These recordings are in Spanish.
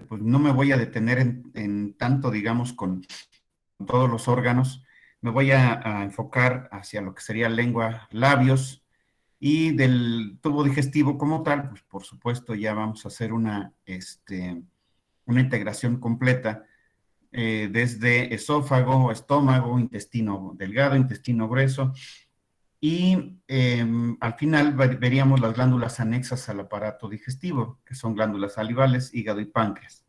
pues no me voy a detener en tanto, digamos, con todos los órganos. Me voy a enfocar hacia lo que sería lengua, labios, y del tubo digestivo como tal, pues por supuesto ya vamos a hacer una integración completa desde esófago, estómago, intestino delgado, intestino grueso, y al final veríamos las glándulas anexas al aparato digestivo, que son glándulas salivales, hígado y páncreas.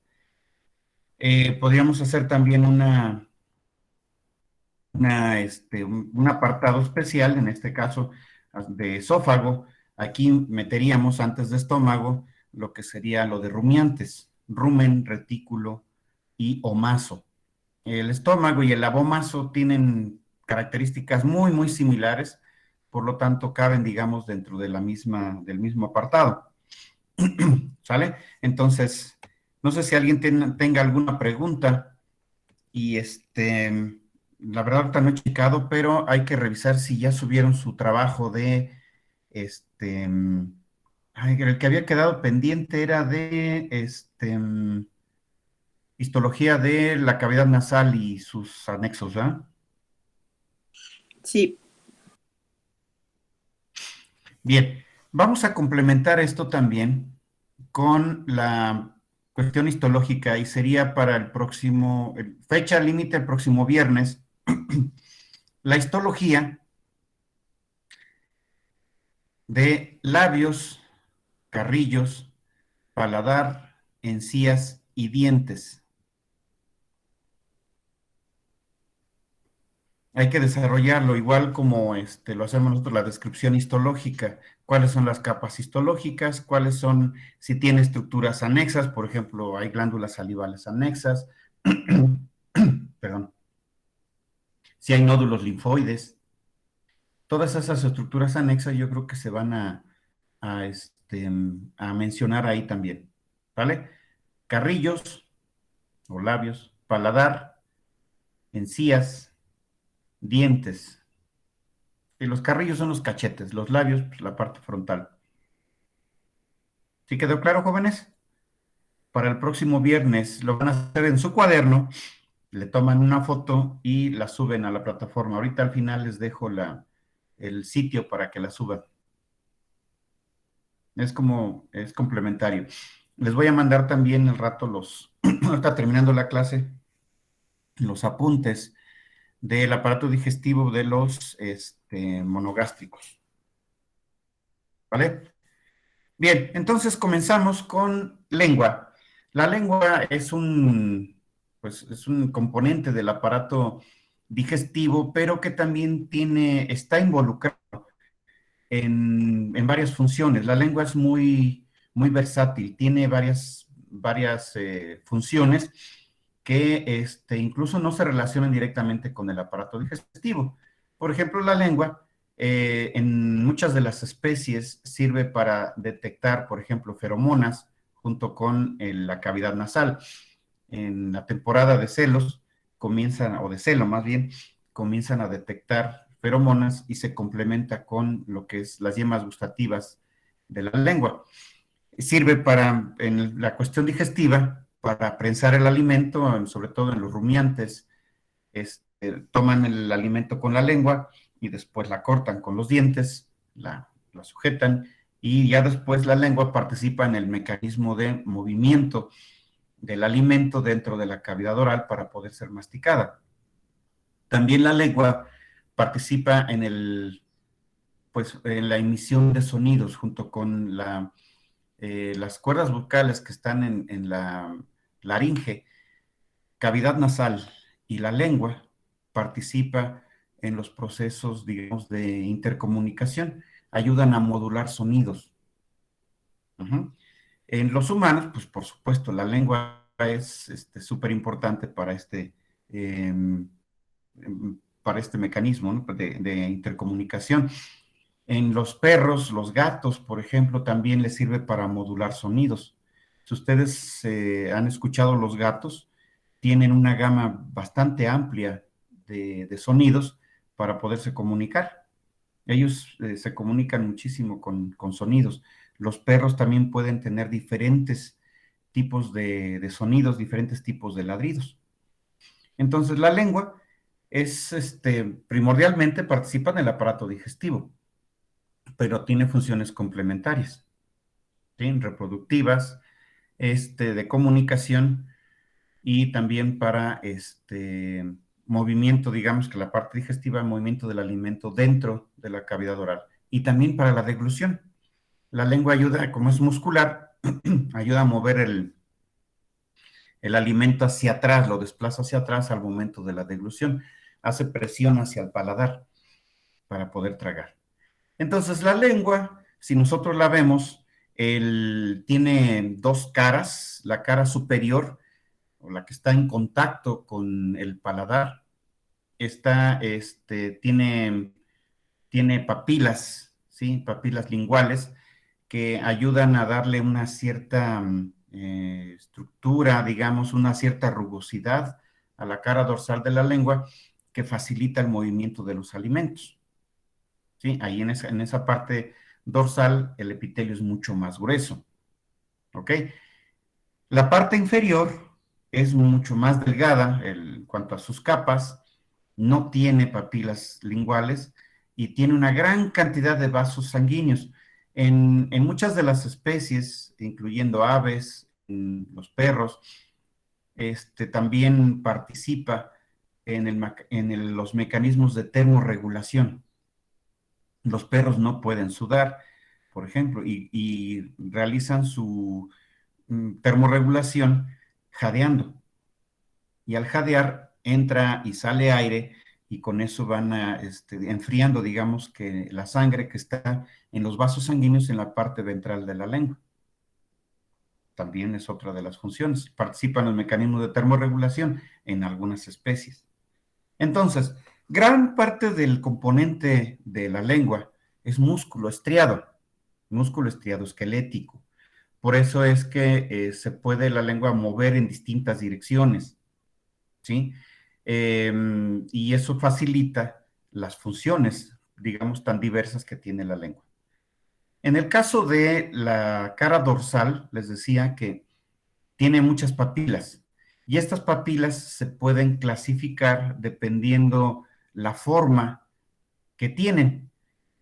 Podríamos hacer también un apartado especial, en este caso de esófago. Aquí meteríamos antes de estómago lo que sería lo de rumiantes, rumen, retículo y omaso. El estómago y el abomaso tienen características muy, muy similares, por lo tanto caben, digamos, dentro de del mismo apartado. ¿Sale? Entonces, no sé si alguien tenga alguna pregunta y la verdad ahorita no he checado, pero hay que revisar si ya subieron su trabajo de, este, el que había quedado pendiente era de, histología de la cavidad nasal y sus anexos, ¿verdad? Sí, Bien, vamos a complementar esto también con la cuestión histológica y sería para el próximo, fecha límite el próximo viernes, la histología de labios, carrillos, paladar, encías y dientes. Hay que desarrollarlo igual como lo hacemos nosotros, la descripción histológica. ¿Cuáles son las capas histológicas? ¿Cuáles son, si tiene estructuras anexas? Por ejemplo, hay glándulas salivales anexas. Perdón. Si hay nódulos linfoides. Todas esas estructuras anexas yo creo que se van a mencionar ahí también. ¿Vale? Carrillos o labios, paladar, encías, dientes. Y los carrillos son los cachetes, los labios, pues, la parte frontal. ¿Sí quedó claro, jóvenes? Para el próximo viernes lo van a hacer en su cuaderno, le toman una foto y la suben a la plataforma. Ahorita al final les dejo el sitio para que la suban. Es complementario. Les voy a mandar también el rato ahorita terminando la clase, los apuntes del aparato digestivo de los monogástricos. ¿Vale? Bien, entonces comenzamos con lengua. La lengua pues, es un componente del aparato digestivo, pero que también está involucrado en varias funciones. La lengua es muy, muy versátil, tiene varias funciones que incluso no se relacionan directamente con el aparato digestivo. Por ejemplo, la lengua en muchas de las especies sirve para detectar, por ejemplo, feromonas junto con la cavidad nasal. En la temporada de celos o de celo más bien, comienzan a detectar feromonas y se complementa con lo que es las yemas gustativas de la lengua. Sirve en la cuestión digestiva, para prensar el alimento, sobre todo en los rumiantes, toman el alimento con la lengua y después la cortan con los dientes, la sujetan y ya después la lengua participa en el mecanismo de movimiento del alimento dentro de la cavidad oral para poder ser masticada. También la lengua participa pues, en la emisión de sonidos junto con las cuerdas vocales que están en la laringe, cavidad nasal y la lengua participa en los procesos, digamos, de intercomunicación, ayudan a modular sonidos. Uh-huh. En los humanos, pues por supuesto, la lengua es súper importante eh, para este mecanismo, ¿no?, de intercomunicación. En los perros, los gatos, por ejemplo, también les sirve para modular sonidos. Si ustedes han escuchado los gatos, tienen una gama bastante amplia de sonidos para poderse comunicar. Ellos se comunican muchísimo con sonidos. Los perros también pueden tener diferentes tipos de sonidos, diferentes tipos de ladridos. Entonces, la lengua es, primordialmente participa en el aparato digestivo, pero tiene funciones complementarias, ¿sí? Reproductivas, de comunicación y también para movimiento, digamos que la parte digestiva, movimiento del alimento dentro de la cavidad oral y también para la deglución. La lengua ayuda, como es muscular, ayuda a mover el alimento hacia atrás, lo desplaza hacia atrás al momento de la deglución, hace presión hacia el paladar para poder tragar. Entonces la lengua, si nosotros la vemos, tiene dos caras, la cara superior, o la que está en contacto con el paladar, tiene papilas, ¿sí? Papilas linguales que ayudan a darle una cierta estructura, digamos, una cierta rugosidad a la cara dorsal de la lengua que facilita el movimiento de los alimentos, ¿sí? Ahí en esa parte dorsal el epitelio es mucho más grueso, ¿ok? La parte inferior es mucho más delgada en cuanto a sus capas, no tiene papilas linguales y tiene una gran cantidad de vasos sanguíneos. En muchas de las especies, incluyendo aves, los perros, también participa en los mecanismos de termorregulación. Los perros no pueden sudar, por ejemplo, y realizan su termorregulación jadeando. Y al jadear entra y sale aire y con eso van enfriando, digamos, que la sangre que está en los vasos sanguíneos en la parte ventral de la lengua. También es otra de las funciones. Participan los mecanismos de termorregulación en algunas especies. Entonces, gran parte del componente de la lengua es músculo estriado esquelético. Por eso es que se puede la lengua mover en distintas direcciones, ¿sí? Y eso facilita las funciones, digamos, tan diversas que tiene la lengua. En el caso de la cara dorsal, les decía que tiene muchas papilas y estas papilas se pueden clasificar dependiendo la forma que tienen,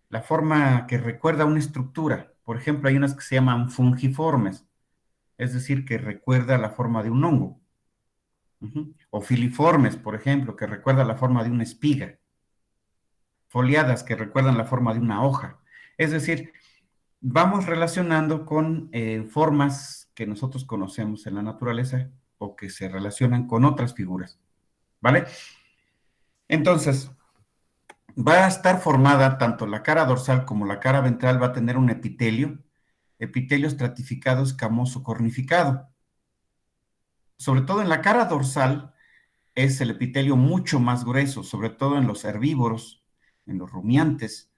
la forma que recuerda una estructura. Por ejemplo, hay unas que se llaman fungiformes, es decir, que recuerda la forma de un hongo. O filiformes, por ejemplo, que recuerda la forma de una espiga. Foliadas, que recuerdan la forma de una hoja. Es decir, vamos relacionando con formas que nosotros conocemos en la naturaleza o que se relacionan con otras figuras. ¿Vale? Entonces, va a estar formada tanto la cara dorsal como la cara ventral, va a tener un epitelio estratificado escamoso cornificado. Sobre todo en la cara dorsal es el epitelio mucho más grueso, sobre todo en los herbívoros, en los rumiantes.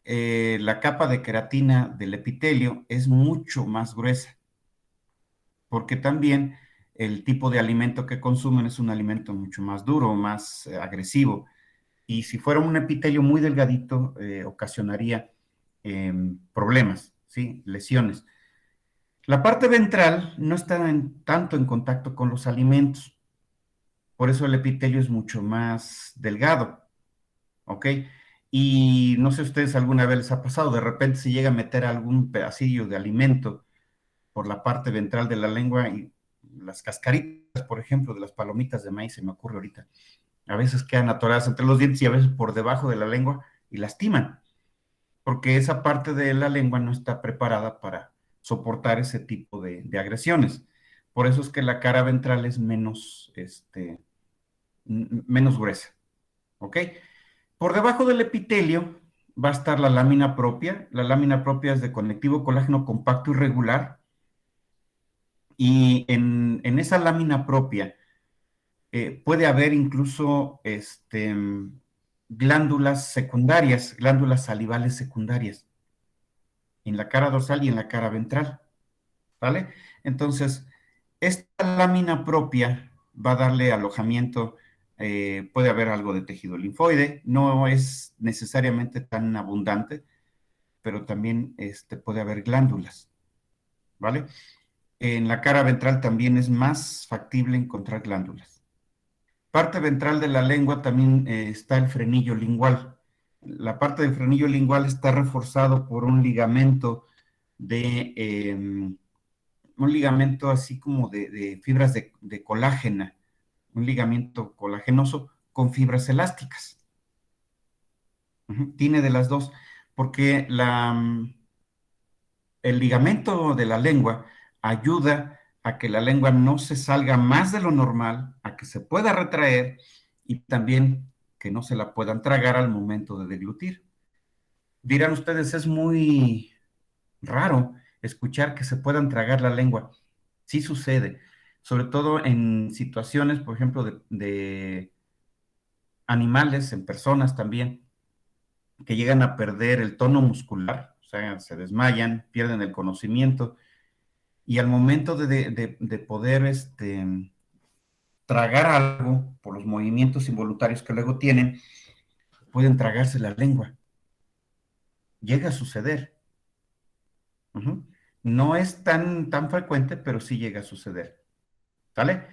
La capa de queratina del epitelio es mucho más gruesa, porque también el tipo de alimento que consumen es un alimento mucho más duro, más agresivo. Y si fuera un epitelio muy delgadito, ocasionaría problemas, ¿sí? Lesiones. La parte ventral no está tanto en contacto con los alimentos, por eso el epitelio es mucho más delgado, ¿ok? Y no sé si a ustedes alguna vez les ha pasado, de repente se llega a meter algún pedacillo de alimento por la parte ventral de la lengua y las cascaritas, por ejemplo, de las palomitas de maíz, se me ocurre ahorita, a veces quedan atoradas entre los dientes y a veces por debajo de la lengua y lastiman, porque esa parte de la lengua no está preparada para soportar ese tipo de agresiones. Por eso es que la cara ventral es menos gruesa, ¿ok? Por debajo del epitelio va a estar la lámina propia. La lámina propia es de conectivo colágeno compacto y regular. Y en esa lámina propia puede haber incluso glándulas secundarias, glándulas salivales secundarias, en la cara dorsal y en la cara ventral, ¿vale? Entonces, esta lámina propia va a darle alojamiento, puede haber algo de tejido linfoide, no es necesariamente tan abundante, pero también puede haber glándulas, ¿vale? En la cara ventral también es más factible encontrar glándulas. Parte ventral de la lengua también está el frenillo lingual. La parte del frenillo lingual está reforzado por un ligamento un ligamento así como de fibras de colágena, un ligamento colagenoso con fibras elásticas. Tiene de las dos, porque el ligamento de la lengua ayuda a que la lengua no se salga más de lo normal, a que se pueda retraer y también que no se la puedan tragar al momento de deglutir. Dirán ustedes, es muy raro escuchar que se puedan tragar la lengua. Sí sucede, sobre todo en situaciones, por ejemplo, de animales, en personas también, que llegan a perder el tono muscular, o sea, se desmayan, pierden el conocimiento, y al momento de poder tragar algo por los movimientos involuntarios que luego tienen, pueden tragarse la lengua. Llega a suceder. Uh-huh. No es tan frecuente, pero sí llega a suceder. ¿Sale?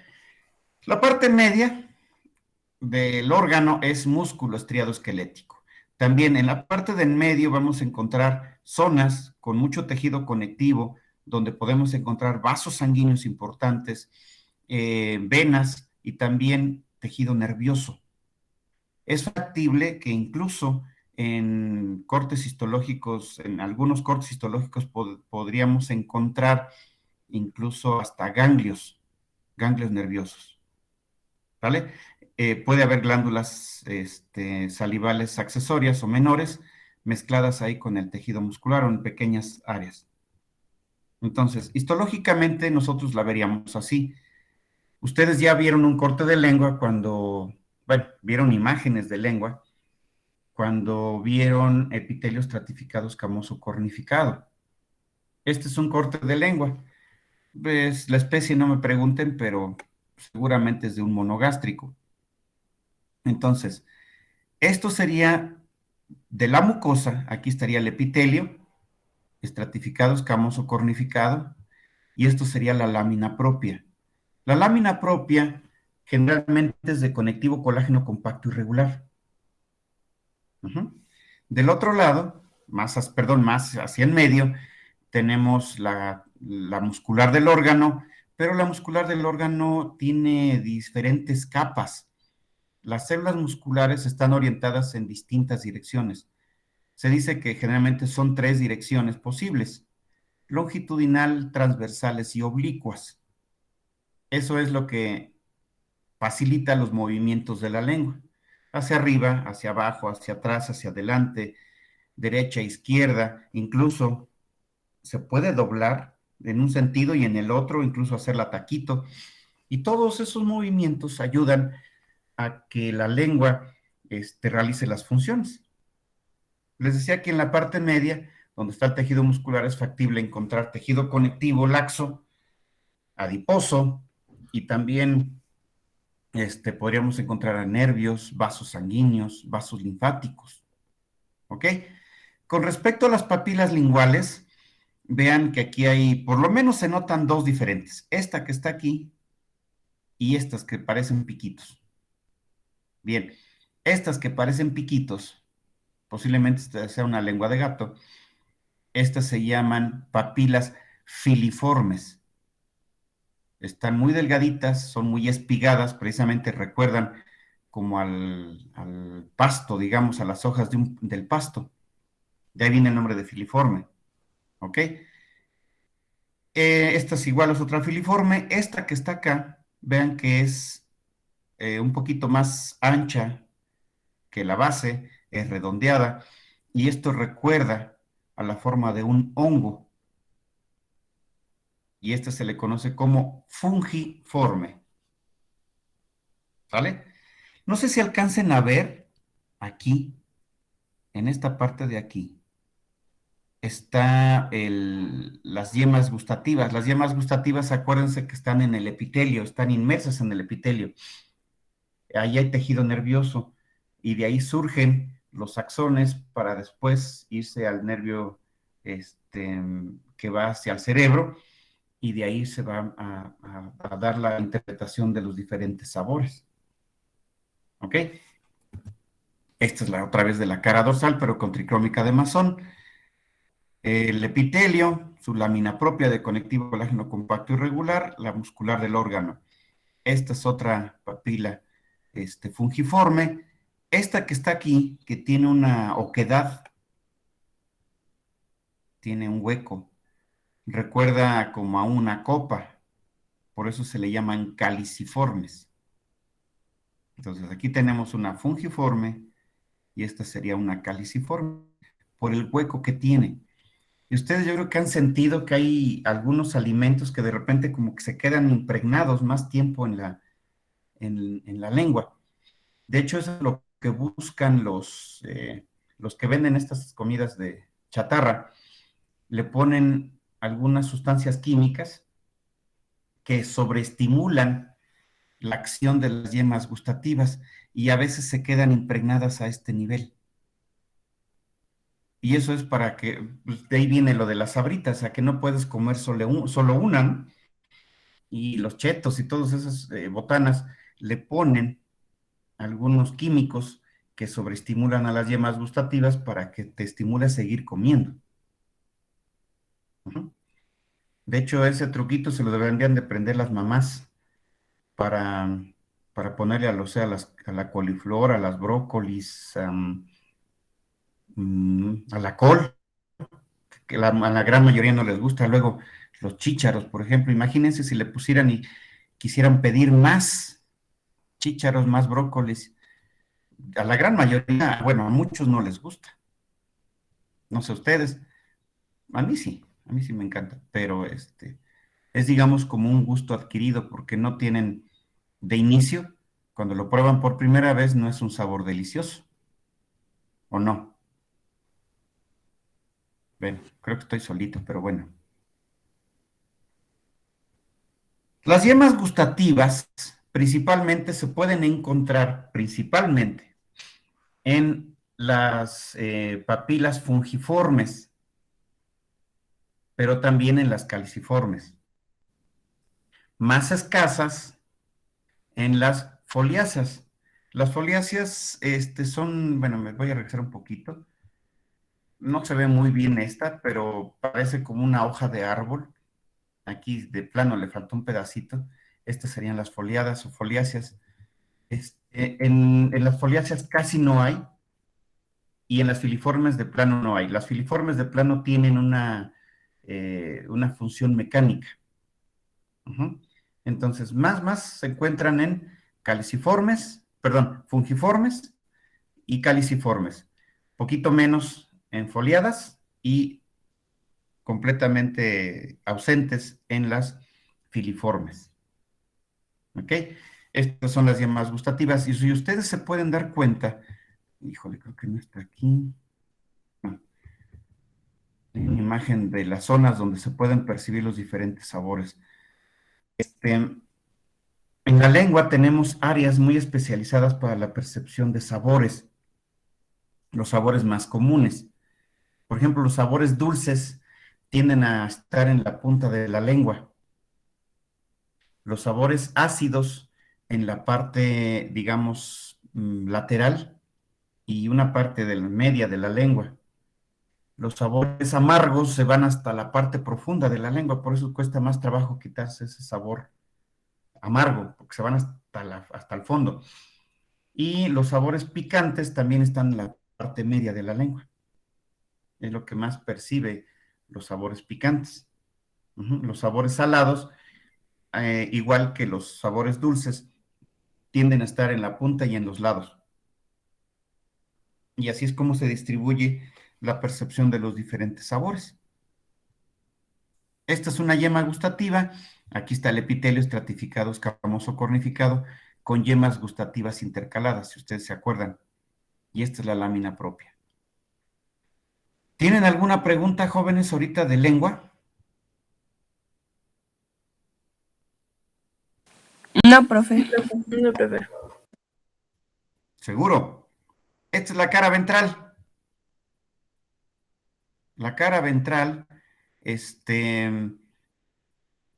La parte media del órgano es músculo estriado esquelético. También en la parte del medio vamos a encontrar zonas con mucho tejido conectivo, donde podemos encontrar vasos sanguíneos importantes, venas y también tejido nervioso. Es factible que incluso en cortes histológicos, en algunos cortes histológicos podríamos encontrar incluso hasta ganglios nerviosos. ¿Vale? Puede haber glándulas salivales accesorias o menores mezcladas ahí con el tejido muscular o en pequeñas áreas. Entonces, histológicamente nosotros la veríamos así. Ustedes ya vieron un corte de lengua bueno, vieron imágenes de lengua cuando vieron epitelio estratificado escamoso cornificado. Este es un corte de lengua. Pues la especie no me pregunten, pero seguramente es de un monogástrico. Entonces, esto sería de la mucosa, aquí estaría el epitelio, estratificado, escamoso, cornificado, y esto sería la lámina propia. La lámina propia generalmente es de conectivo colágeno compacto irregular. Uh-huh. Del otro lado, más hacia en medio, tenemos la muscular del órgano, pero la muscular del órgano tiene diferentes capas. Las células musculares están orientadas en distintas direcciones. Se dice que generalmente son tres direcciones posibles: longitudinal, transversales y oblicuas. Eso es lo que facilita los movimientos de la lengua. Hacia arriba, hacia abajo, hacia atrás, hacia adelante, derecha, izquierda, incluso se puede doblar en un sentido y en el otro, incluso hacerla taquito. Y todos esos movimientos ayudan a que la lengua realice las funciones. Les decía que en la parte media, donde está el tejido muscular, es factible encontrar tejido conectivo laxo, adiposo, y también podríamos encontrar nervios, vasos sanguíneos, vasos linfáticos. ¿Ok? Con respecto a las papilas linguales, vean que aquí hay, por lo menos se notan dos diferentes. Esta que está aquí y estas que parecen piquitos. Bien, estas que parecen piquitos, posiblemente esta sea una lengua de gato. Estas se llaman papilas filiformes. Están muy delgaditas, son muy espigadas, precisamente recuerdan como al pasto, digamos, a las hojas del pasto. De ahí viene el nombre de filiforme. ¿Ok? Esta es igual, es otra filiforme. Esta que está acá, vean que es un poquito más ancha que la base, es redondeada, y esto recuerda a la forma de un hongo, y este se le conoce como fungiforme. ¿Sale? No sé si alcancen a ver aquí, en esta parte de aquí, está las yemas gustativas. Las yemas gustativas, acuérdense que están en el epitelio, están inmersas en el epitelio. Ahí hay tejido nervioso y de ahí surgen los axones para después irse al nervio que va hacia el cerebro y de ahí se va a dar la interpretación de los diferentes sabores. ¿Ok? Esta es la otra vez de la cara dorsal, pero con tricrómica de Masón. El epitelio, su lámina propia de conectivo colágeno compacto irregular, la muscular del órgano. Esta es otra papila fungiforme. Esta que está aquí, que tiene una oquedad, tiene un hueco, recuerda como a una copa, por eso se le llaman caliciformes. Entonces aquí tenemos una fungiforme y esta sería una caliciforme por el hueco que tiene. Y ustedes yo creo que han sentido que hay algunos alimentos que de repente como que se quedan impregnados más tiempo en la lengua. De hecho, eso es lo que buscan los que venden estas comidas de chatarra. Le ponen algunas sustancias químicas que sobreestimulan la acción de las yemas gustativas y a veces se quedan impregnadas a este nivel. Y eso es para que, pues, de ahí viene lo de las sabritas, a que no puedes comer solo una, ¿no? Y los chetos y todas esas botanas le ponen algunos químicos que sobreestimulan a las yemas gustativas para que te estimule a seguir comiendo. Ujú. De hecho, ese truquito se lo deberían de aprender las mamás para, para ponerle o sea, a la coliflor, a las brócolis, a la col, que a la gran mayoría no les gusta. Luego, los chícharos, por ejemplo, imagínense si le pusieran y quisieran pedir más chícharos, más brócolis. A la gran mayoría, bueno, a muchos no les gusta. No sé ustedes, a mí sí me encanta, pero es digamos como un gusto adquirido porque no tienen de inicio, cuando lo prueban por primera vez, no es un sabor delicioso, ¿o no? Ven, creo que estoy solito, pero bueno. Las yemas gustativas principalmente se pueden encontrar principalmente en las papilas fungiformes, pero también en las caliciformes. Más escasas en las foliáceas. Las foliáceas son, bueno, me voy a regresar un poquito. No se ve muy bien esta, pero parece como una hoja de árbol. Aquí de plano le faltó un pedacito. Estas serían las foliadas o foliáceas. En las foliáceas casi no hay y en las filiformes de plano no hay. Las filiformes de plano tienen una función mecánica. Ujú. Entonces, más se encuentran en caliciformes, perdón, fungiformes y caliciformes. Poquito menos en foliadas y completamente ausentes en las filiformes. ¿Ok? Estas son las yemas gustativas. Y si ustedes se pueden dar cuenta, híjole, creo que no está aquí. No, hay una imagen de las zonas donde se pueden percibir los diferentes sabores. En la lengua tenemos áreas muy especializadas para la percepción de sabores, los sabores más comunes. Por ejemplo, los sabores dulces tienden a estar en la punta de la lengua. Los sabores ácidos en la parte, digamos, lateral y una parte de la media de la lengua. Los sabores amargos se van hasta la parte profunda de la lengua, por eso cuesta más trabajo quitarse ese sabor amargo, porque se van hasta el fondo. Y los sabores picantes también están en la parte media de la lengua. Es lo que más percibe los sabores picantes. Los sabores salados, igual que los sabores dulces, tienden a estar en la punta y en los lados. Y así es como se distribuye la percepción de los diferentes sabores. Esta es una yema gustativa. Aquí está el epitelio estratificado, escamoso, cornificado, con yemas gustativas intercaladas, si ustedes se acuerdan. Y esta es la lámina propia. ¿Tienen alguna pregunta, jóvenes, ahorita de lengua? No, profe. No, profe. Seguro. Esta es la cara ventral. La cara ventral, este,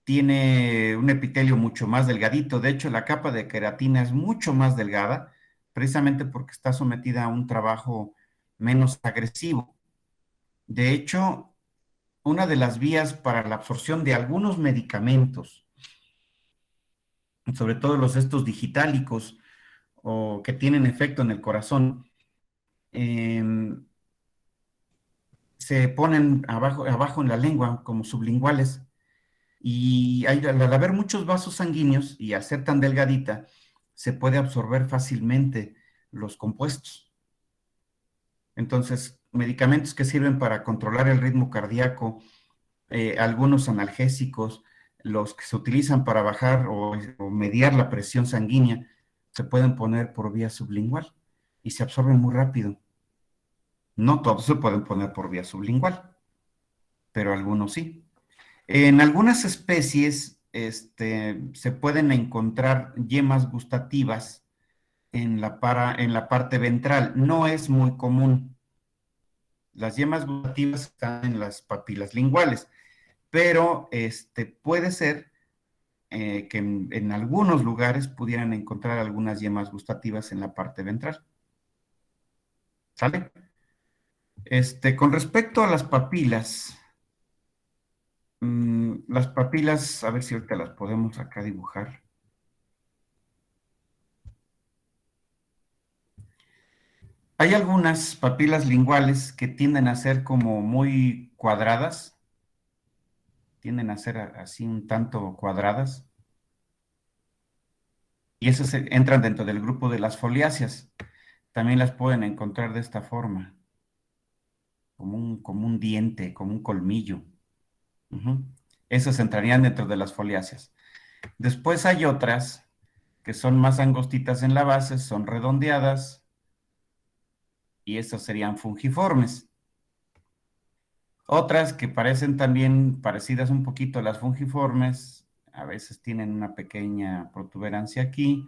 tiene un epitelio mucho más delgadito. De hecho, la capa de queratina es mucho más delgada, precisamente porque está sometida a un trabajo menos agresivo. De hecho, una de las vías para la absorción de algunos medicamentos, sobre todo los estos digitálicos o que tienen efecto en el corazón, eh, se ponen abajo en la lengua como sublinguales. Y al haber muchos vasos sanguíneos y al ser tan delgadita, se puede absorber fácilmente los compuestos. Entonces, medicamentos que sirven para controlar el ritmo cardíaco, algunos analgésicos, los que se utilizan para bajar o mediar la presión sanguínea, se pueden poner por vía sublingual y se absorben muy rápido. No todos se pueden poner por vía sublingual, pero algunos sí. En algunas especies se pueden encontrar yemas gustativas en la parte ventral. No es muy común. Las yemas gustativas están en las papilas linguales, pero puede ser que en algunos lugares pudieran encontrar algunas yemas gustativas en la parte ventral. ¿Sale? Con respecto a las papilas, a ver si ahorita las podemos acá dibujar. Hay algunas papilas linguales que tienden a ser como muy cuadradas, tienden a ser así un tanto cuadradas, y esas entran dentro del grupo de las foliáceas. También las pueden encontrar de esta forma, como un diente, como un colmillo. Ujú. Esas entrarían dentro de las foliáceas. Después hay otras que son más angostitas en la base, son redondeadas, y esas serían fungiformes. Otras que parecen también parecidas un poquito a las fungiformes, a veces tienen una pequeña protuberancia aquí,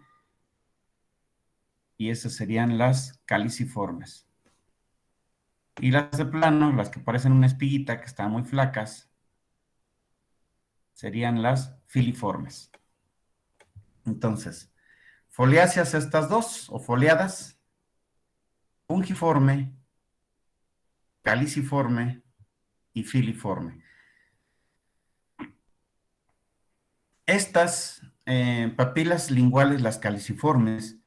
y esas serían las caliciformes. Y las de plano, las que parecen una espiguita, que están muy flacas, serían las filiformes. Entonces, foliáceas estas dos, o foliadas, fungiforme, caliciforme y filiforme. Estas papilas linguales, las caliciformes,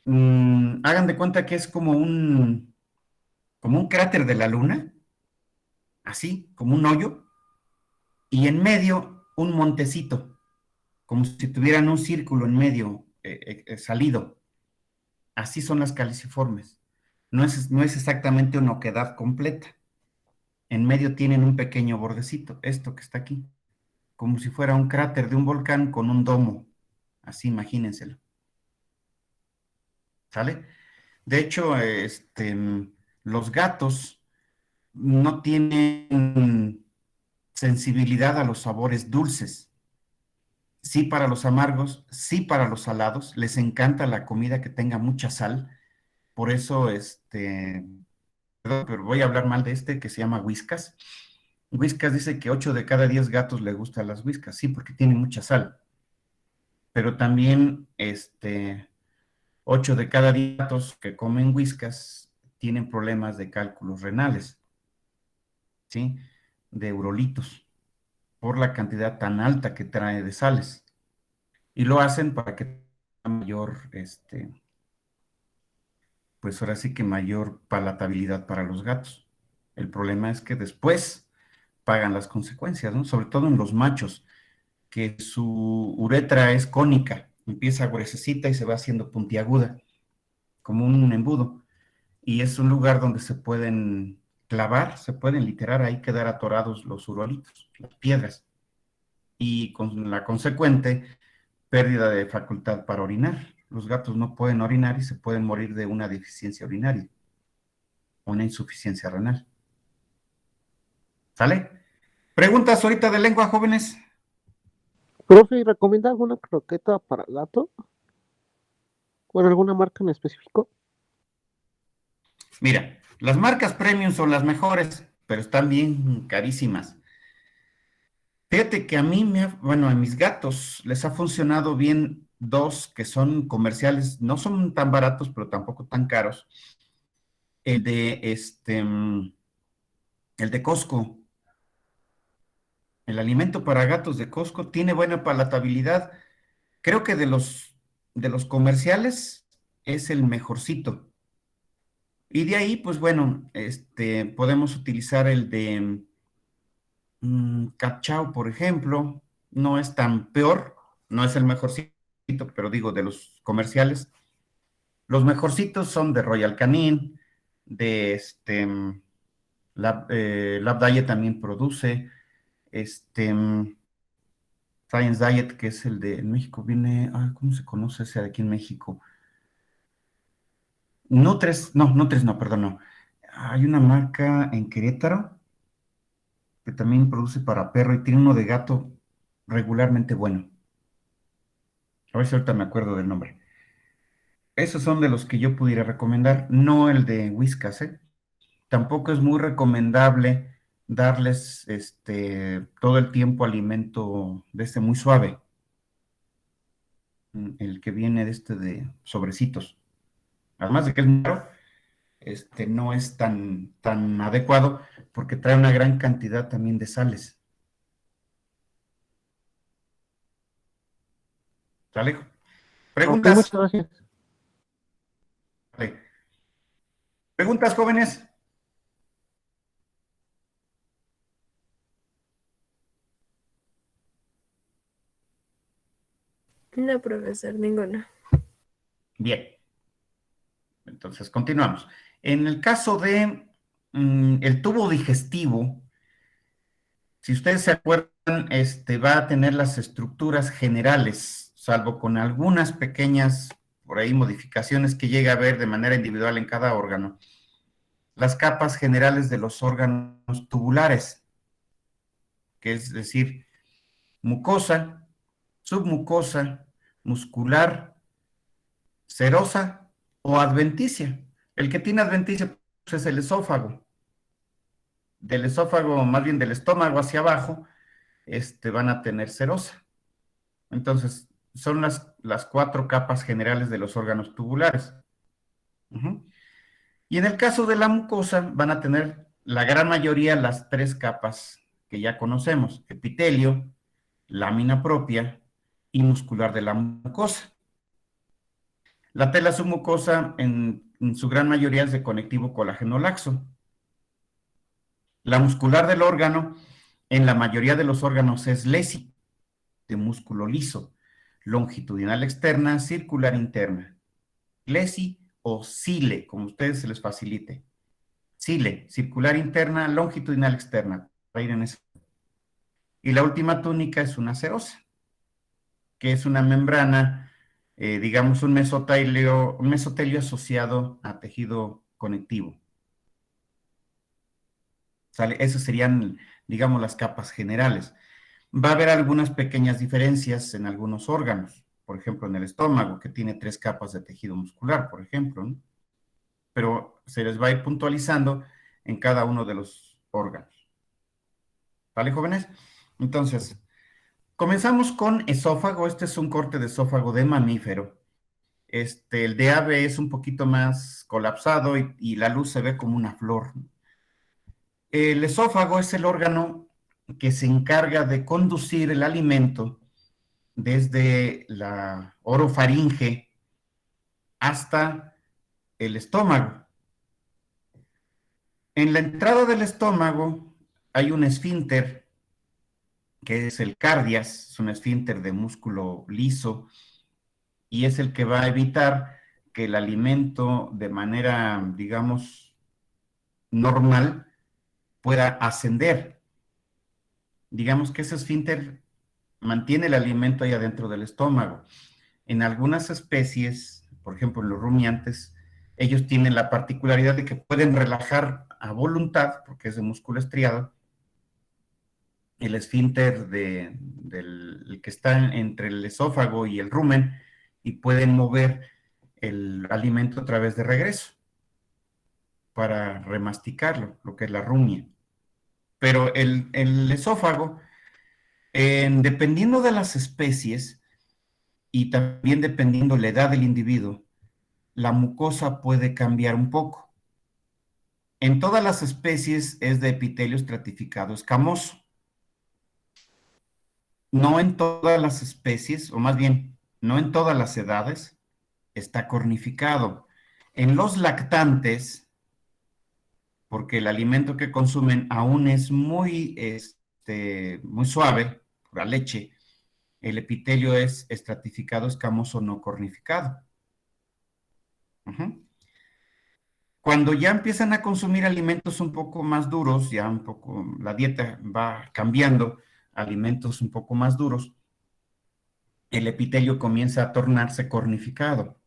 hagan de cuenta que es como un cráter de la luna, así, como un hoyo, y en medio un montecito, como si tuvieran un círculo en medio salido. Así son las caliciformes. No es exactamente una oquedad completa. En medio tienen un pequeño bordecito, esto que está aquí, como si fuera un cráter de un volcán con un domo. Así, imagínenselo. ¿Sale? De hecho, los gatos no tienen sensibilidad a los sabores dulces. Sí para los amargos, sí para los salados. Les encanta la comida que tenga mucha sal. Por eso, perdón, pero voy a hablar mal de que se llama Whiskas. Whiskas dice que 8 de cada 10 gatos le gustan las Whiskas, sí, porque tienen mucha sal. Pero también, 8 de cada 10 gatos que comen Whiskas tienen problemas de cálculos renales, ¿sí? De urolitos, por la cantidad tan alta que trae de sales. Y lo hacen para que tenga mayor, pues ahora sí que mayor palatabilidad para los gatos. El problema es que después pagan las consecuencias, ¿no? Sobre todo en los machos, que su uretra es cónica, empieza gruesecita y se va haciendo puntiaguda, como un embudo. Y es un lugar donde se pueden clavar, se pueden literar ahí quedar atorados los urolitos, las piedras, y con la consecuente pérdida de facultad para orinar. Los gatos no pueden orinar y se pueden morir de una deficiencia urinaria, una insuficiencia renal. ¿Sale? ¿Preguntas ahorita de lengua, jóvenes? Profe, ¿recomienda alguna croqueta para gato? ¿Con alguna marca en específico? Mira, las marcas premium son las mejores, pero están bien carísimas. Fíjate que a mí, bueno, a mis gatos les ha funcionado bien dos que son comerciales, no son tan baratos, pero tampoco tan caros. El de el de Costco, el alimento para gatos de Costco tiene buena palatabilidad. Creo que de los comerciales es el mejorcito. Y de ahí, pues bueno, podemos utilizar el de Cat Chow, por ejemplo. No es tan peor, no es el mejorcito, pero digo, de los comerciales. Los mejorcitos son de Royal Canin, de Lab Diet también produce, este, mm, Science Diet, que es el de en México, viene, ¿cómo se conoce ese de aquí en México? Nutres no, perdón, no. Hay una marca en Querétaro que también produce para perro y tiene uno de gato regularmente bueno. A ver si ahorita me acuerdo del nombre. Esos son de los que yo pudiera recomendar, no el de Whiskas, ¿eh? Tampoco es muy recomendable darles todo el tiempo alimento de muy suave, el que viene de sobrecitos. Además de que es caro, no es tan adecuado porque trae una gran cantidad también de sales. ¿Sale? Ok, Preguntas. muchas gracias. Vale. Preguntas, jóvenes. No, profesor, ninguno. Bien, entonces continuamos. En el caso de el tubo digestivo, si ustedes se acuerdan, va a tener las estructuras generales, salvo con algunas pequeñas, por ahí, modificaciones que llega a haber de manera individual en cada órgano. Las capas generales de los órganos tubulares, que es decir, mucosa, submucosa, muscular, serosa o adventicia. El que tiene adventicia pues, es el esófago. Del esófago, más bien del estómago hacia abajo, van a tener serosa. Entonces, son las cuatro capas generales de los órganos tubulares. Uh-huh. Y en el caso de la mucosa, van a tener la gran mayoría las tres capas que ya conocemos: epitelio, lámina propia y muscular de la mucosa. La tela submucosa, en su gran mayoría, es de conectivo colágeno laxo. La muscular del órgano, en la mayoría de los órganos, es lesi, de músculo liso, longitudinal externa, circular interna. Lesi o cile, como a ustedes se les facilite. Cile, circular interna, longitudinal externa, para ir en eso. Y la última túnica es una serosa, que es una membrana, digamos un mesotelio asociado a tejido conectivo. ¿Sale? Esas serían, digamos, las capas generales. Va a haber algunas pequeñas diferencias en algunos órganos, por ejemplo, en el estómago, que tiene 3 capas de tejido muscular, por ejemplo, ¿no? Pero se les va a ir puntualizando en cada uno de los órganos. ¿Vale, jóvenes? Entonces, comenzamos con esófago. Este es un corte de esófago de mamífero. El de ave es un poquito más colapsado y la luz se ve como una flor. El esófago es el órgano que se encarga de conducir el alimento desde la orofaringe hasta el estómago. En la entrada del estómago hay un esfínter que es el cardias, es un esfínter de músculo liso y es el que va a evitar que el alimento de manera, digamos, normal pueda ascender. Digamos que ese esfínter mantiene el alimento ahí adentro del estómago. En algunas especies, por ejemplo en los rumiantes, ellos tienen la particularidad de que pueden relajar a voluntad, porque es de músculo estriado, el esfínter del que está entre el esófago y el rumen y pueden mover el alimento a través de regreso para remasticarlo, lo que es la rumia. Pero el esófago Dependiendo de las especies y también dependiendo la edad del individuo, la mucosa puede cambiar un poco. En todas las especies es de epitelio estratificado escamoso. No en todas las especies, o más bien, no en todas las edades, está cornificado. En los lactantes, porque el alimento que consumen aún es muy suave, la leche, el epitelio es estratificado escamoso no cornificado. Ujú. Cuando ya empiezan a consumir alimentos un poco más duros, ya un poco la dieta va cambiando, alimentos un poco más duros, el epitelio comienza a tornarse cornificado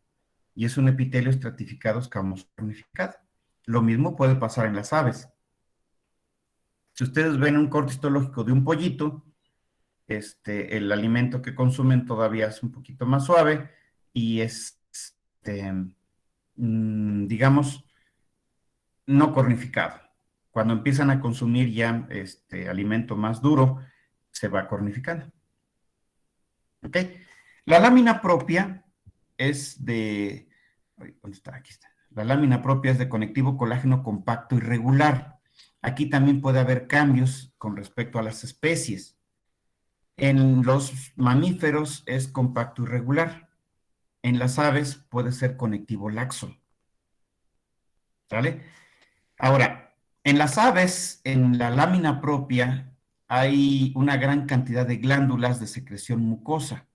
y es un epitelio estratificado escamoso cornificado. Lo mismo puede pasar en las aves. Si ustedes ven un corte histológico de un pollito, el alimento que consumen todavía es un poquito más suave y es, digamos, no cornificado. Cuando empiezan a consumir ya alimento más duro, se va cornificando. ¿Ok? La lámina propia es de... ¿Dónde está? Aquí está. La lámina propia es de conectivo colágeno compacto y regular. Aquí también puede haber cambios con respecto a las especies. En los mamíferos es compacto y regular. En las aves puede ser conectivo laxo. ¿Sale? Ahora, en las aves, en la lámina propia, hay una gran cantidad de glándulas de secreción mucosa.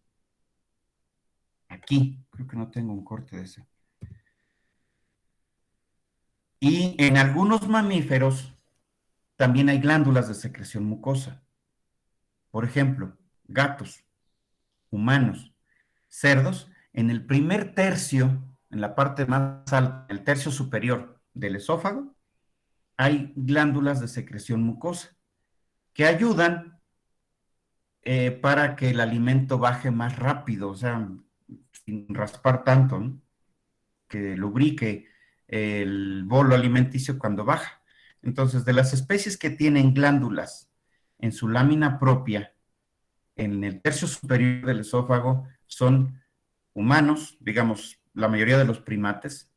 Aquí, creo que no tengo un corte de ese. Y en algunos mamíferos también hay glándulas de secreción mucosa. Por ejemplo, gatos, humanos, cerdos, en el primer tercio, en la parte más alta, el tercio superior del esófago, hay glándulas de secreción mucosa que ayudan para que el alimento baje más rápido, o sea, sin raspar tanto, ¿no? Que lubrique el bolo alimenticio cuando baja. Entonces, de las especies que tienen glándulas en su lámina propia, en el tercio superior del esófago, son humanos, digamos, la mayoría de los primates,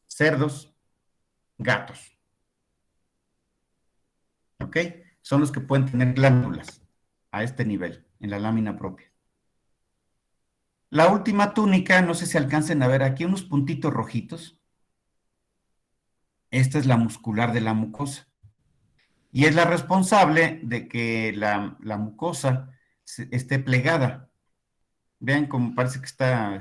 cerdos, gatos. ¿Ok? Son los que pueden tener glándulas a este nivel, en la lámina propia. La última túnica, no sé si alcancen a ver aquí unos puntitos rojitos. Esta es la muscular de la mucosa. Y es la responsable de que la mucosa esté plegada. Vean cómo parece que está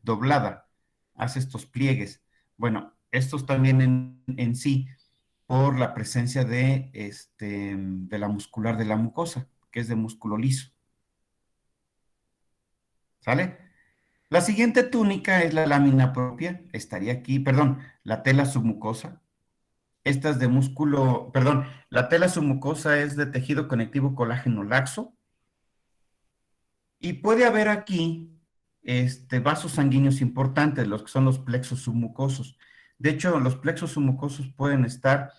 doblada. Hace estos pliegues. Bueno, estos también en sí por la presencia de la muscular de la mucosa, que es de músculo liso. ¿Sale? La siguiente túnica es la lámina propia, estaría aquí, perdón, la tela submucosa. Esta es de músculo, perdón, la tela submucosa es de tejido conectivo colágeno laxo. Y puede haber aquí vasos sanguíneos importantes, los que son los plexos submucosos. De hecho, los plexos submucosos pueden estar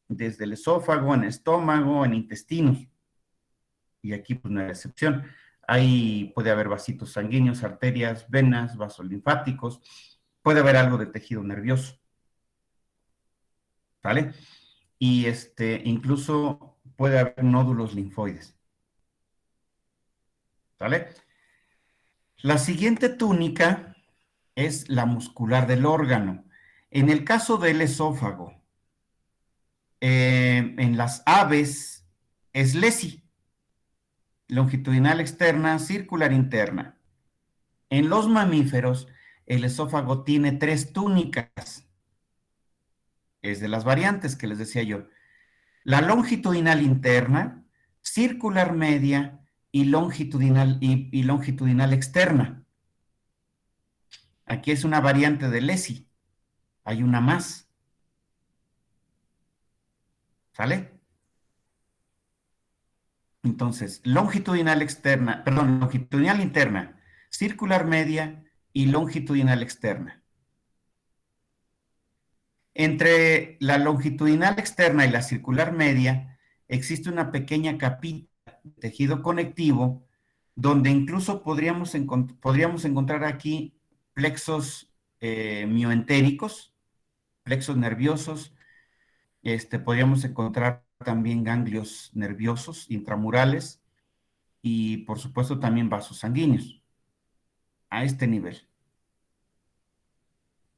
desde el esófago, en estómago, en intestinos. Y aquí, pues, no hay excepción. Ahí puede haber vasitos sanguíneos, arterias, venas, vasos linfáticos. Puede haber algo de tejido nervioso. ¿Vale? Y incluso puede haber nódulos linfoides. ¿Vale? La siguiente túnica es la muscular del órgano. En el caso del esófago, en las aves es lesi, longitudinal externa, circular interna. En los mamíferos, el esófago tiene 3 túnicas. Es de las variantes que les decía yo. La longitudinal interna, circular media y longitudinal externa. Aquí es una variante de lesi. Hay una más. ¿Sale? Entonces, longitudinal externa, perdón, longitudinal interna, circular media y longitudinal externa. Entre la longitudinal externa y la circular media existe una pequeña capita tejido conectivo, donde incluso podríamos encontrar aquí plexos mioentéricos, plexos nerviosos, podríamos encontrar también ganglios nerviosos intramurales y por supuesto también vasos sanguíneos a este nivel.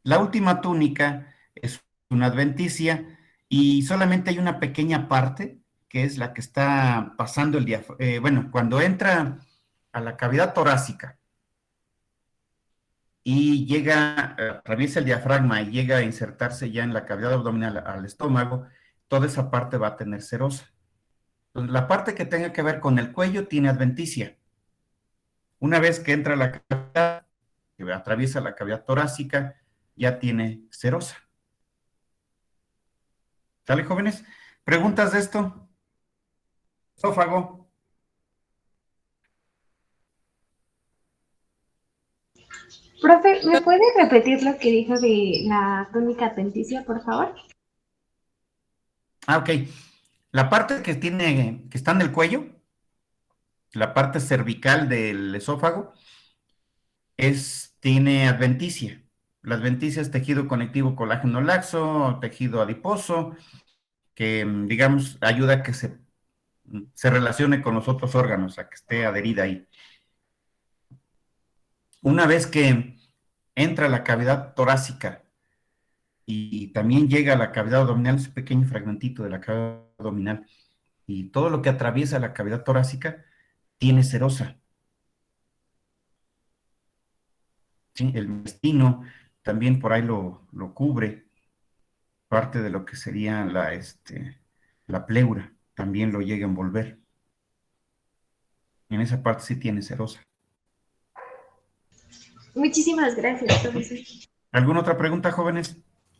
La última túnica es una adventicia y solamente hay una pequeña parte que es la que está pasando el diafragma. Bueno, cuando entra a la cavidad torácica y llega, atraviesa el diafragma y llega a insertarse ya en la cavidad abdominal al estómago, toda esa parte va a tener serosa. Entonces, la parte que tenga que ver con el cuello tiene adventicia. Una vez que entra a la cavidad, que atraviesa la cavidad torácica, ya tiene serosa. ¿Sale, jóvenes? ¿Preguntas de esto? Esófago. Profe, ¿me puede repetir lo que dijo de la túnica adventicia, por favor? Ah, ok. La parte que está en el cuello, la parte cervical del esófago, tiene adventicia. La adventicia es tejido conectivo colágeno laxo, tejido adiposo, que, digamos, ayuda a que se relacione con los otros órganos, a que esté adherida ahí. Una vez que entra a la cavidad torácica y también llega a la cavidad abdominal, ese pequeño fragmentito de la cavidad abdominal, y todo lo que atraviesa la cavidad torácica tiene serosa. ¿Sí? El intestino también por ahí lo cubre, parte de lo que sería la pleura, también lo llega a envolver. En esa parte sí tiene serosa. Muchísimas gracias, profesor. ¿Alguna otra pregunta, jóvenes?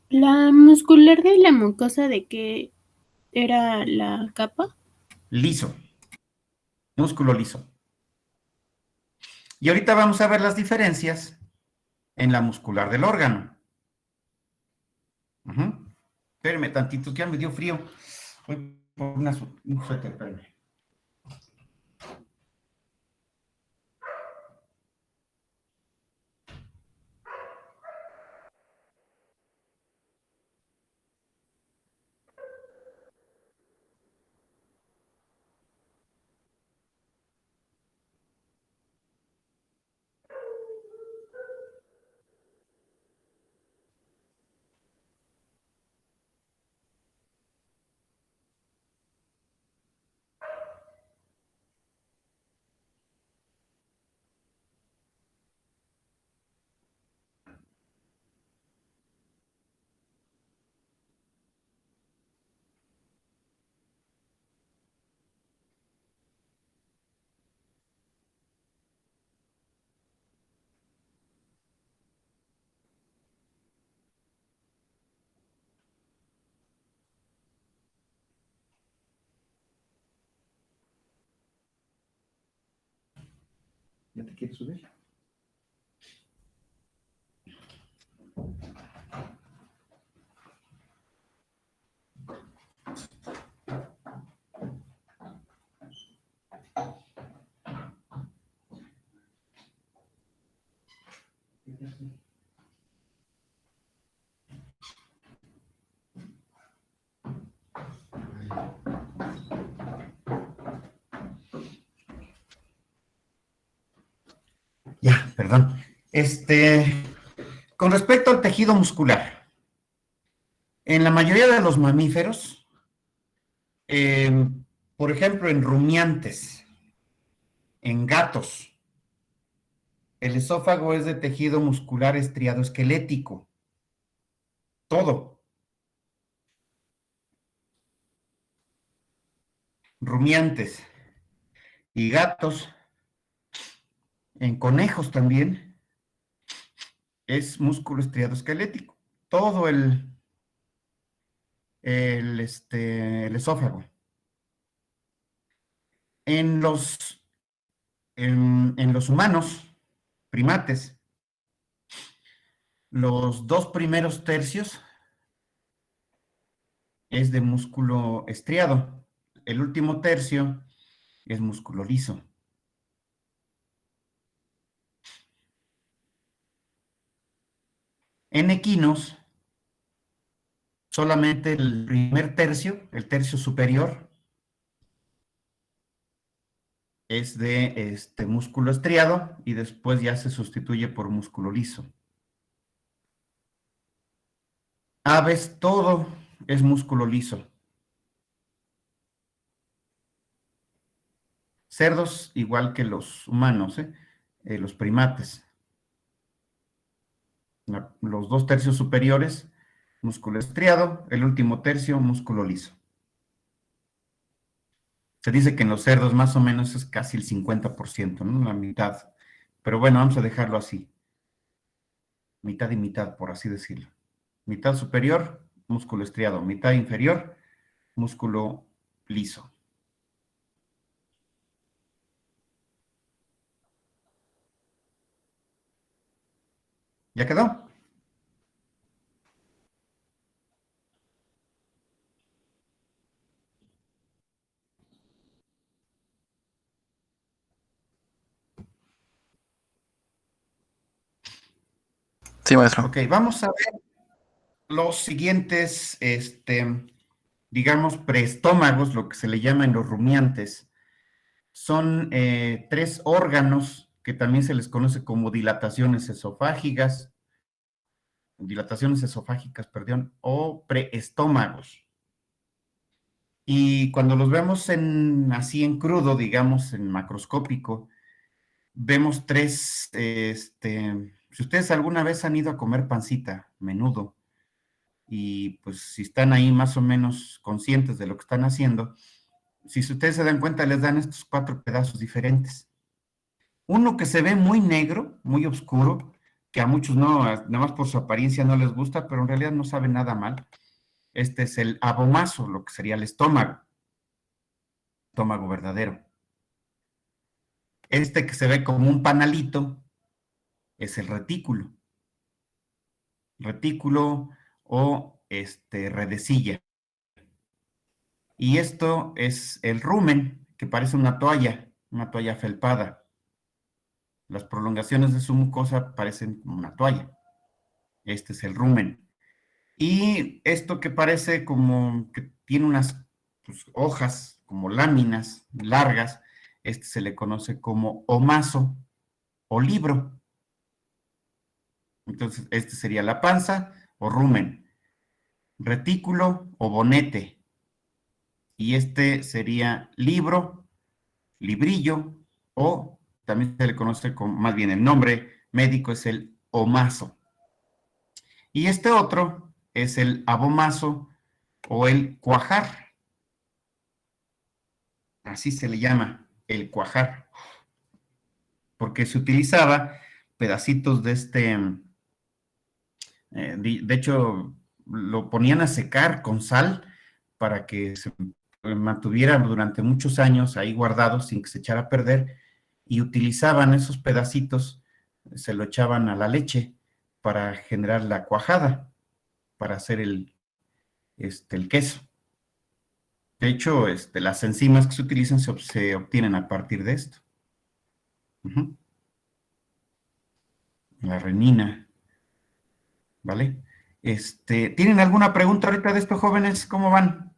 La muscular de la mucosa, ¿de qué era la capa? Liso, músculo liso. Y ahorita vamos a ver las diferencias en la muscular del órgano. Espérenme tantito, que ya me dio frío. Voy por un suéter, espérenme. ¿Ya te quieres subir? Ya, perdón. Con respecto al tejido muscular, en la mayoría de los mamíferos, por ejemplo, en rumiantes, en gatos, el esófago es de tejido muscular estriado esquelético. Todo. Rumiantes y gatos, en conejos también, es músculo estriado esquelético. Todo el esófago. En los humanos, primates, los dos primeros tercios es de músculo estriado. El último tercio es músculo liso. En equinos, solamente el primer tercio, el tercio superior, es de músculo estriado y después ya se sustituye por músculo liso. Aves, todo es músculo liso. Cerdos, igual que los humanos, los primates. Los 2 tercios superiores, músculo estriado, el último tercio, músculo liso. Se dice que en los cerdos más o menos es casi el 50%, ¿no? La mitad. Pero bueno, vamos a dejarlo así. Mitad y mitad, por así decirlo. Mitad superior, músculo estriado. Mitad inferior, músculo liso. ¿Ya quedó? Sí, maestro. Ok, vamos a ver los siguientes, digamos, preestómagos, lo que se le llama en los rumiantes. Son 3 órganos que también se les conoce como dilataciones esofágicas, o preestómagos. Y cuando los vemos así en crudo, digamos, en macroscópico, vemos 3, si ustedes alguna vez han ido a comer pancita, menudo, y pues si están ahí más o menos conscientes de lo que están haciendo, si ustedes se dan cuenta, les dan estos 4 pedazos diferentes. Uno que se ve muy negro, muy oscuro, que a muchos no, nada más por su apariencia no les gusta, pero en realidad no sabe nada mal. Este es el abomaso, lo que sería el estómago verdadero. Este que se ve como un panalito es el retículo o redecilla. Y esto es el rumen, que parece una toalla felpada. Las prolongaciones de su mucosa parecen como una toalla. Este es el rumen. Y esto que parece como que tiene unas hojas, como láminas largas, se le conoce como omaso o libro. Entonces, sería la panza o rumen, retículo o bonete. Y sería libro, librillo, o también se le conoce como, más bien el nombre médico es el omaso. Y este otro es el abomaso o el cuajar. Así se le llama, el cuajar. Porque se utilizaba pedacitos de de hecho, lo ponían a secar con sal para que se mantuviera durante muchos años ahí guardado sin que se echara a perder, y utilizaban esos pedacitos, se lo echaban a la leche para generar la cuajada, para hacer el queso. De hecho, las enzimas que se utilizan se obtienen a partir de esto. La renina, ¿vale? ¿Tienen alguna pregunta ahorita de estos jóvenes? ¿Cómo van?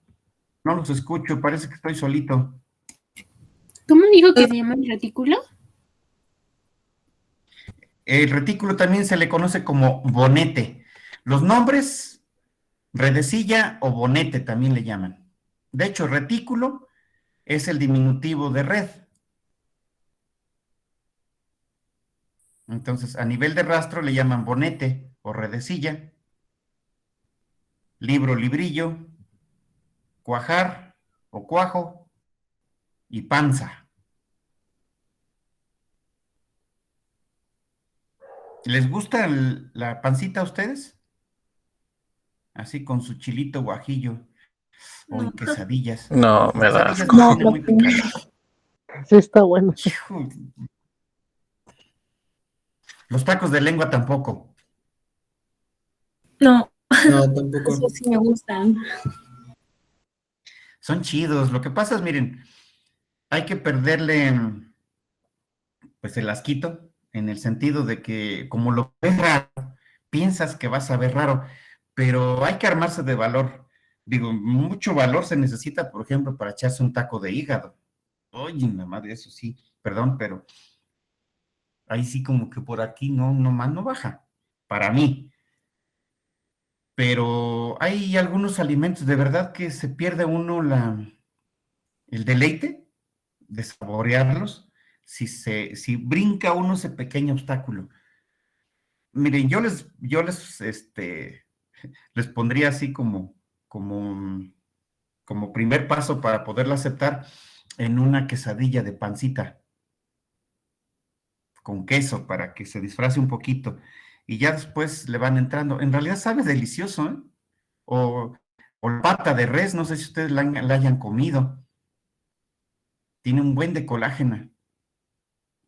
No los escucho, parece que estoy solito. ¿Cómo dijo que se llama el retículo? El retículo también se le conoce como bonete. Los nombres, redecilla o bonete también le llaman. De hecho, retículo es el diminutivo de red. Entonces, a nivel de rastro le llaman bonete o redecilla, libro, librillo, cuajar o cuajo y panza. ¿Les gusta la pancita a ustedes? Así con su chilito guajillo o en quesadillas. No, me da Quesadillas asco. no tiene muy picante. Sí, está bueno. Hijo, los tacos de lengua tampoco. No, No, tampoco. esos sí me gustan. Son chidos. Lo que pasa es, miren, hay que perderle, pues, el asquito, en el sentido de que como lo ves raro, piensas que vas a ver raro, pero hay que armarse de valor. Digo, mucho valor se necesita, por ejemplo, para echarse un taco de hígado. Oye, nada más de eso sí, perdón, pero ahí sí como que por aquí no más no baja, para mí. Pero hay algunos alimentos, de verdad que se pierde uno el deleite de saborearlos si brinca uno ese pequeño obstáculo. Miren, les pondría así como, como primer paso para poderlo aceptar en una quesadilla de pancita con queso para que se disfrace un poquito y ya después le van entrando. En realidad sabe delicioso, ¿eh? O, o la pata de res, no sé si ustedes la hayan comido. Tiene un buen de colágeno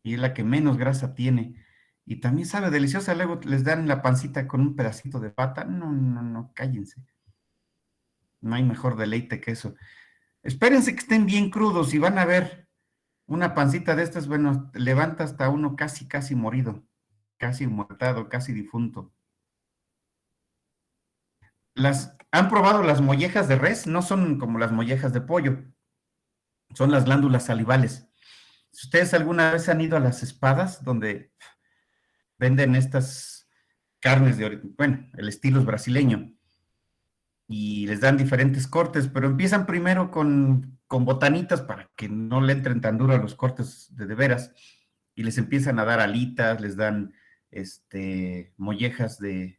y es la que menos grasa tiene. Y también sabe deliciosa. Luego les dan la pancita con un pedacito de pata. No, cállense. No hay mejor deleite que eso. Espérense que estén bien crudos y van a ver una pancita de estas, bueno, levanta hasta uno casi morido, casi muertado, casi difunto. ¿Han probado las mollejas de res? No son como las mollejas de pollo, son las glándulas salivales. Si ustedes alguna vez han ido a las espadas, donde venden estas carnes bueno, el estilo es brasileño, y les dan diferentes cortes, pero empiezan primero con botanitas para que no le entren tan duro a los cortes de veras, y les empiezan a dar alitas, les dan mollejas de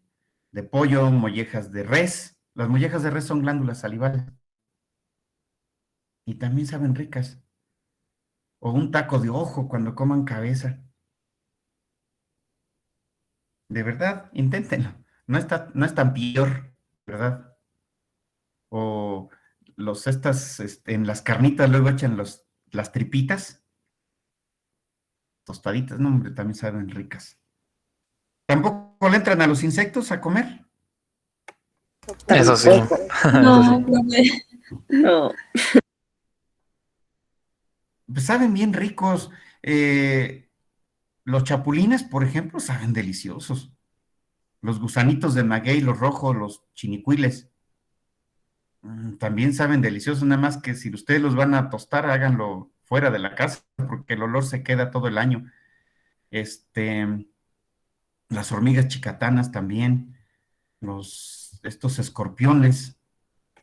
pollo, mollejas de res. Las mollejas de res son glándulas salivales y también saben ricas. O un taco de ojo cuando coman cabeza. De verdad, inténtenlo. No es tan peor, ¿verdad? O en las carnitas luego echan las tripitas, tostaditas, no, hombre, también saben ricas. ¿Tampoco le entran a los insectos a comer? Eso sí. Eso sí. No, profe. No. Pues saben bien ricos. Los chapulines, por ejemplo, saben deliciosos. Los gusanitos de maguey, los rojos, los chinicuiles, también saben deliciosos, nada más que si ustedes los van a tostar, háganlo fuera de la casa, porque el olor se queda todo el año. Las hormigas chicatanas también, estos escorpiones,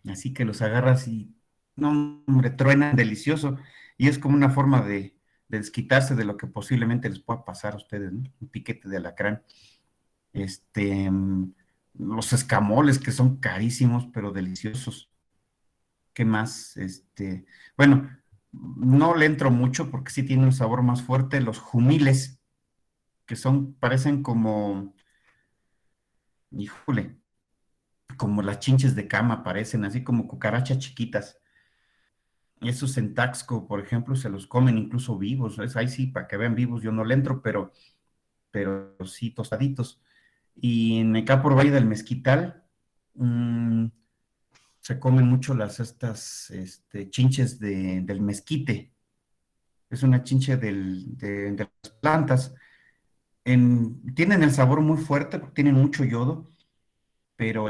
así que los agarras y, no, hombre, truenan delicioso, y es como una forma de desquitarse de lo que posiblemente les pueda pasar a ustedes, ¿no? Un piquete de alacrán. Este, mm, los escamoles que son carísimos, pero deliciosos. ¿Qué más? Bueno, no le entro mucho porque sí tiene un sabor más fuerte. Los jumiles, que parecen como, híjole, como las chinches de cama, parecen así como cucarachas chiquitas. Y esos en Taxco, por ejemplo, se los comen incluso vivos. Ahí sí, para que vean vivos, yo no le entro, pero sí tostaditos. Y acá por Valle del Mezquital, se comen mucho estas chinches del mezquite. Es una chinche de las plantas. Tienen el sabor muy fuerte porque tienen mucho yodo, pero